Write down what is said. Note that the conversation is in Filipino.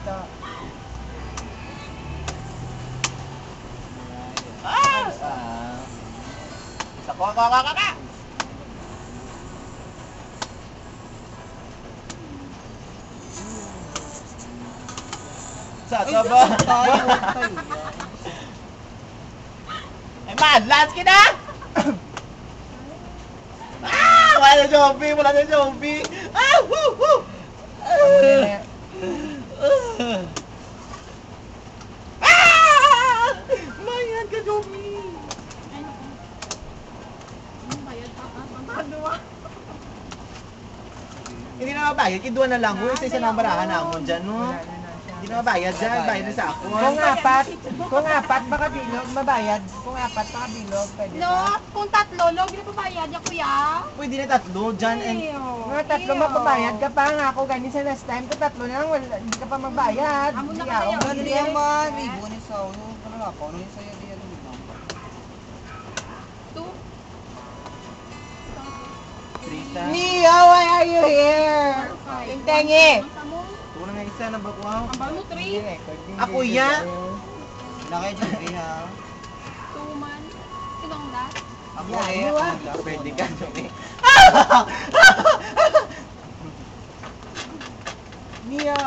bata. Kaka! Sa ba? Ay man, last ka na! Wala na zombie! Wala na zombie! Woo! Woo! Mayan ka, zombie! Hindi na mabayad, kiduan na lang. Isa na ang barahan na mo dyan, no? Hindi na mabayad dyan, bayad na sa ako. Kung apat, baka bilog, mabayad. Kung apat, baka bilog, pwede No, ba? kung tatlo, log na pabayad ya kuya. Pwede na tatlo, dyan and... Mga tatlo mapabayad ka pa nga ako ganin sa last time. Kung tatlo na lang, hindi ka pa magbayad. Amo na Hindi kayo. ako. Hindi naman, may bonus sa ulo. Ano ako? Ano yung sa'yo diyan? Two. Trisa. Mia, why are you here? Tengi! Ito na nga isa na bakwaw. Ang balo, three. Ako yan? Wala kayo dyan, ha? Two man. Sinong that? Ako Yeah, eh. you Ako are. lang. Pwede ka, zombie. Mia!